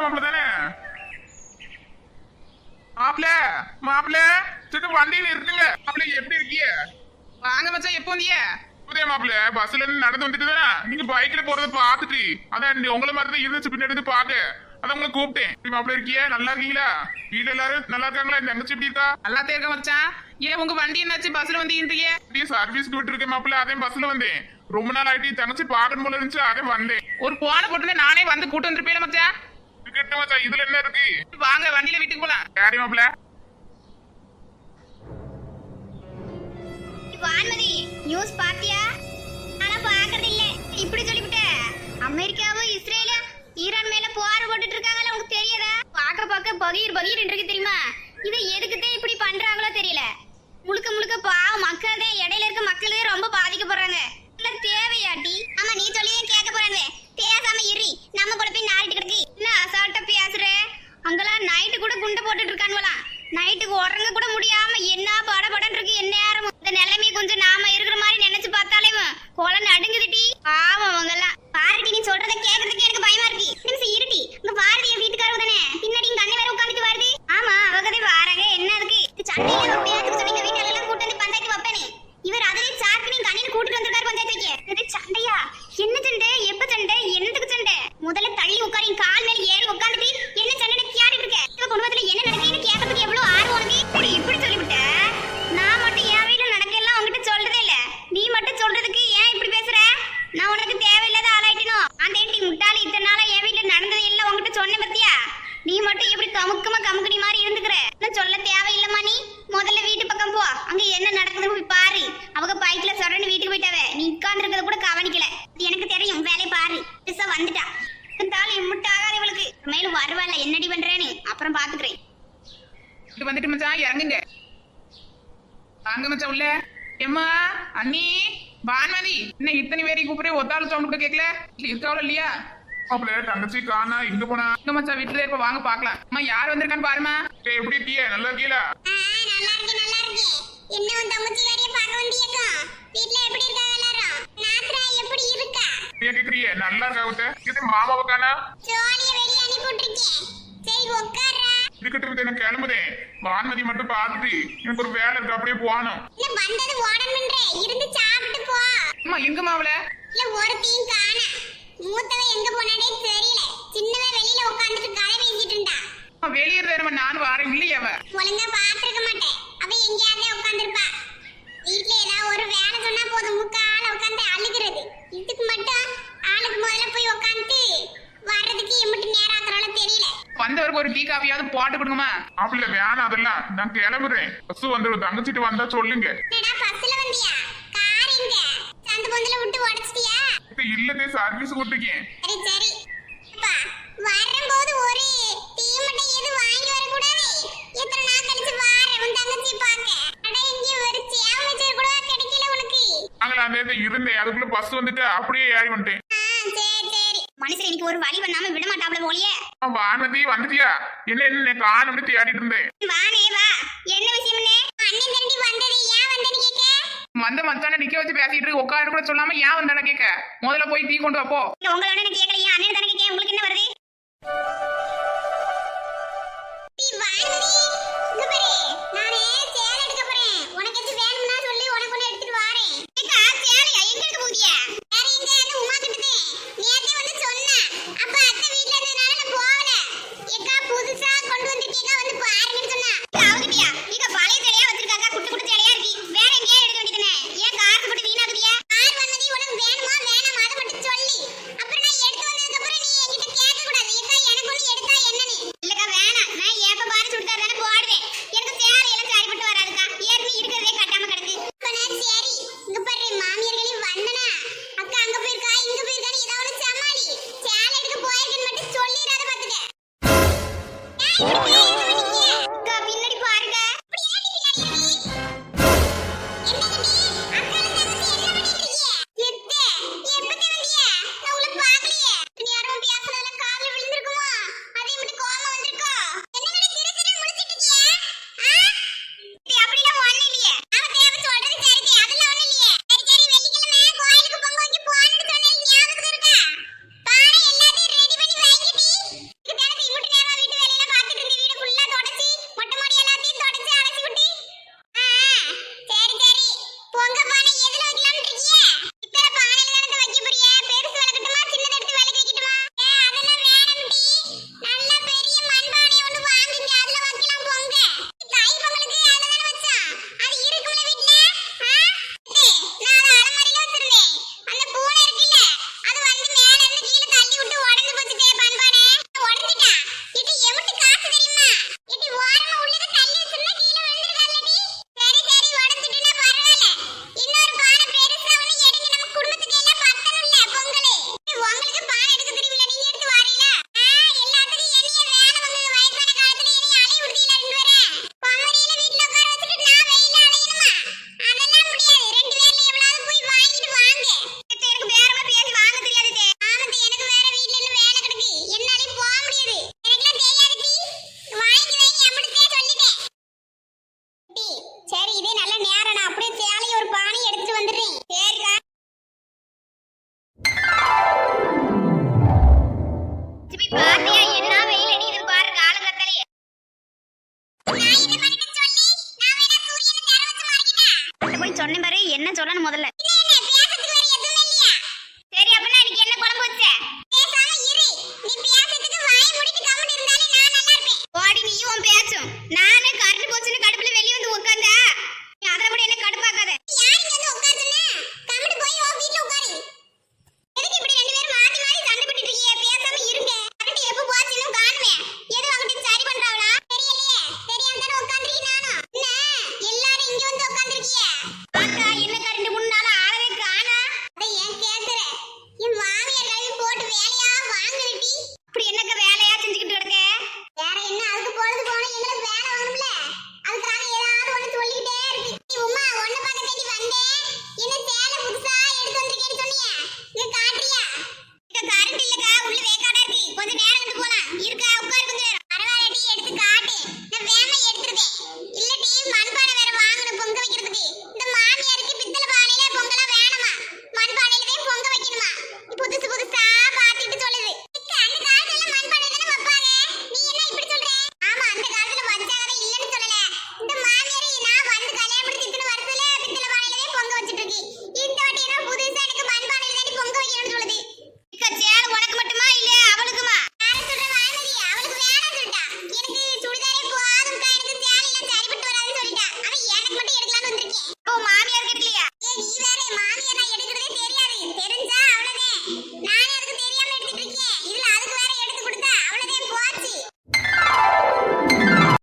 மாப்பிள்ள தானே? மாப்பிள்ள சிட்டு வண்டியில இருக்குங்க. மாப்பிள்ள எப்படி இருக்கீங்க? வாங்க மச்சான், எப்போ வந்தீங்க? புதிய மாப்பிள்ள பஸ்ல இருந்து நடந்து வந்துட்டு தானே நீங்க பைக்ல போறத பாத்துட்டு அதான் உங்களை மாதிரி தான் இருந்துச்சு பின்னாடி இருந்து பாக்க அதான் உங்களை கூப்பிட்டேன். மாப்பிள்ள இருக்கீங்க? நல்லா இருக்கீங்களா? வீட்டுல எல்லாரும் நல்லா இருக்காங்களா? இந்த தங்கச்சி எப்படி இருக்கா? நல்லாத்தே இருக்க மச்சான். ஏன் உங்க வண்டி என்னாச்சு? பஸ்ல வந்தீங்க? சர்வீஸ்க்கு விட்டு இருக்கேன் மாப்பிள்ள, அதே பஸ்ல வந்தேன். ரொம்ப நாள் ஆயிட்டு தங்கச்சி பாக்கணும் போல இருந்துச்சு, அதே வந்தேன். ஒரு போன போட்டு நானே வந்து கூட்டு வந்துருப்பேன் மச்சான். கிட்ட மச்சான் இதுல என்ன இருக்கு? வாங்க வண்டியில வீட்டுக்கு போலாம். யாரி மாப்பிள்ள? வான்மதி நியூஸ் பாத்தியா? ஆனா பாக்குறது இல்ல. இப்படி சொல்லிவிட்ட அமெரிக்காவும் இஸ்ரேலும் ஈரான் மேல போர் போட்டுட்டு இருக்காங்கல, உங்களுக்கு தெரியாதா? பாக்க பகீர் இருக்கு தெரியுமா? இதை எதுக்குதான் இப்படி பண்றாங்களோ தெரியல. முழுக்க முழுக்க பாவம் மக்கள் தான், இடையில இருக்க மக்கள் தான் ரொம்ப பாதிக்கப்படுறாங்க. இல்ல தேவையாட்டி? ஆமா நீ சொல்லியே கேட்க போறாங்க. பேசாம இரு, நம்ம கூட போய் நாடிட்டு கிடக்கு. என்ன அசால்ட்டா பேசுற? அங்கெல்லாம் நைட்டு கூட குண்டை போட்டுட்டு இருக்கானுவலாம். நைட்டுக்கு உறங்க கூட முடியாம என்ன படபடன்னு இருக்கு. என்ன நேரம் இந்த நிலைமையை கொஞ்சம் நாம இருக்கிற மாதிரி நினைச்சு பார்த்தாலே குழந்தை நடுங்குதுட்டி. பாவம் அவங்க எல்லாம். பாரதி நீ சொல்றத கேட்கறதுக்கு எனக்கு பயமா இருக்கு. நிமிஷம் இருட்டி. உங்க பாரதி என் வீட்டுக்காரவு தானே? பின்னாடி இங்க அண்ணன் வேற உட்காந்துட்டு வருது. ஆமா அவகதே வாராங்க. என்ன இருக்கு சண்டையில ஒரு பேருக்கு சொன்னீங்க வீட்டுல எல்லாம் கூட்டு வந்து பஞ்சாயத்து வைப்பேனே. இவர் அதிலே சாக்கு நீங்க அண்ணன் கூட்டிட்டு வந்திருக்காரு பஞ்சாயத்து வைக்க. சண்டையா? என்ன சண்டை? எப்ப சண்டை? என்னத்துக்கு சண்டை? முதல்ல தள்ளி உட்காரி கால் மேல ஏறி உட்காந்துட்டு என்ன சண்டை கேட்டுட்டு இருக்க? இவ குடும்பத்துல என்ன நடக்குதுன்னு கேட்கறதுக்கு எவ்வளவு ஆர்வம் உனக்கு? இப்படி சொல்லிவிட்ட. நான் மட்டும் என் வீட்டுல நடக்கலாம் உங்ககிட்ட சொல்றதே இல்ல. நீ மட்டும் சொல்றதுக்கு ஏன் இப்படி பேசுற? நான் உனக்கு தேவையில்லாத ஆளாயிட்டனும். அந்த ஏண்டி முட்டாளி இத்தனை நாளா என் வீட்டுல நடந்தது இல்ல உங்ககிட்ட சொன்னேன் பத்தியா? நீ மட்டும் எப்படி கமுக்கணி மாதிரி இருந்துக்கிற? நான் சொல்ல தேவையில்லமா. நீ முதல்ல வீட்டு பக்கம் போ. அங்க என்ன நடக்குதுன்னு போய் பாரு. அவங்க பைக்ல சொல்றேன்னு வீட்டுக்கு போயிட்டாவே. நீ உட்கார்ந்து இருக்கிறத கூட கவனிக்கல. எனக்கு தெரியும். வேலையை பாரு. பிசா வந்துட்டா இருந்தாலும் முட்டாகாத இவளுக்கு. மேலும் வருவாள்ல என்னடி பண்றேன்னு அப்புறம் பாத்துக்கிறேன். வந்துட்டு மச்சான் இறங்குங்க. வாங்க மச்சான் உள்ள. எம்மா அண்ணி வான்மதி என்ன இத்தனை பேரை கூப்பிடுறே? ஒத்தாள் சவுண்ட் கூட கேட்கல. இருக்காவளோ இல்லையா? மாப்பிள்ள தங்கச்சி காணா எங்க போனா? இங்க மச்சான் வீட்டுல இருப்ப வாங்க பாக்கலாம். அம்மா யார் வந்திருக்கான்னு பாருமா. எப்படி இருக்கீங்க? நல்லா இருக்கீங்களா? நல்லா இருக்கேன். என்ன உன் தங்கச்சி வரைய பார்க்க வந்தியக்கா? வீட்ல எப்படி இருக்காங்க எல்லாரும்? நாத்ரா எப்படி இருக்கா? நீங்க கேக்குறீங்க நல்லா இருக்காவுட்ட. இது மாமாவை காணா? ஜோலிய வெளிய அனுப்பி விட்டுருக்கேன். சரி உட்கார்றா. இருக்கட்டும் எனக்கு கிளம்புதேன். வான்மதி மட்டும் பார்த்துட்டு எனக்கு ஒரு வேலை இருக்கு, அப்படியே போகணும். இல்ல வந்தது ஓடணும்ன்றே. இருந்து சாப்பிட்டு போ. அம்மா எங்க மாவள? இல்ல ஒருத்தையும் காணா. மூத்தவன் எங்க போனானே தெரியல. சின்னவன் வெளியில உட்கார்ந்துட்டு கதை பேசிட்டு இருந்தா. வெளியே இருந்தா நானும் வாரேன். இல்லையா அவ ஒழுங்கா பாத்துருக்க மாட்டேன். அவ எங்கேயாவது உட்கார்ந்துருப்பா. வீட்டுல ஏதாவது ஒரு வேலை சொன்னா போதும் முக்கால உட்கார்ந்து அழுகிறது. இதுக்கு மட்டும் ஆளுக்கு முதல்ல போய் உட்கார்ந்து வர்றதுக்கு எம்பிட்டு நேரம் ஆக்குறால தெரியல. வந்தவருக்கு ஒரு டீ காஃபியாவது போட்டு கொடுங்கம்மா. மாப்பிள்ள வேணாம் அதெல்லாம். நான் கிளம்புறேன். பஸ் வந்துடும். தங்கச்சிட்டு வந்தா சொல்லுங்க. என்னடா பஸ்ல வந்தியா? கார் எங்க? சந்து பொந்துல விட்டு உடைச்சிட்டியா? இல்லதே சர்வீஸ் கொடுத்துருக்கேன். சரி அப்பா வரும்போது ஒரு டீ மட்டும் எது வாங்கி வர கூடாது? எத்தனை நாள் கழிச்சு வாரேன் உன் தங்கச்சி பாக்க. அட இங்க ஒரு சேவ் கூட கிடைக்கல உனக்கு. நாங்கள அந்த இருந்தேன். அதுக்குள்ள பஸ் வந்துட்டு அப்படியே ஏறி வந்துட்டேன். சரி மனுஷன் இன்னைக்கு ஒரு வழி பண்ணாம விட மாட்டாப்ல போலியே. வானதி வந்துட்டியா? என்ன காண அப்படி தேடிட்டு இருந்தேன். வானே வா. என்ன விஷயம்னே? அண்ணன் தண்டி வந்தது ஏன் வந்தது கேக்க? வந்த மச்சான நிக்க வச்சு பேசிட்டு இருக்கு. உட்காரு கூட சொல்லாம ஏன் வந்தானே கேட்க. முதல்ல போய் டீ கொண்டு வா போ. உங்களோட நான் கேக்கலையா? அண்ணன் தானே கேக்க. உங்களுக்கு என்ன வருது? டீ வானதி இங்க பாரு. நானே சேலை எடுக்க போறேன். உனக்கு எது வேணும்னா சொல்லி உனக்கு ஒன்னு எடுத்துட்டு வாரேன். ஏக்கா சேலையா எங்க எடுக்க போறியா? வேற எங்க அந்த உமா கிட்டதே. நேத்தே வந்து சொன்னா. அப்ப அத்தை வீட்ல இருந்தனால நான் போவல. ஏக்கா புதுசா கொண்டு வந்திருக்கீங்க வந்து பாருங்கன்னு சொன்னா. அவகிட்டயா? இங்க பழைய சேலையா வச்சிருக்காங்க. குட்டி சேலையா இருக்கு. வேற எங்க எடுக்க வேண்டியதானே? ஏன் காசு போட்டு வீணாக்குறியா? கார் வந்தது உனக்கு வேணுமா வேணாமா அத மட்டும் சொல்லி. அப்புறம் நான் எடுத்து வந்ததுக்கு அப்புறம் நீ என்கிட்ட கேட்க கூடாது. ஏக்கா எனக்கு ஒன்னு எடுத்தா என்னன்னு. இல்லக்கா வேணாம். நான் ஏப்ப பாரு சுடிதார் தானே போடுறேன். எனக்கு சேலை எல்லாம் சரிப்பட்டு வராதுக்கா. ஏற்கனவே இருக்கிறதே கட்டாம கிடக்கு. சரி இங்க பாரு மாமியார்களையும் வந்தனா. அக்கா அங்க போயிருக்கா இங்க போயிருக்கான்னு ஏதாவது சமாளி. சேலை எடுக்க போயிருக்கேன்னு மட்டும் சொல்லிராத பாத்துக்க.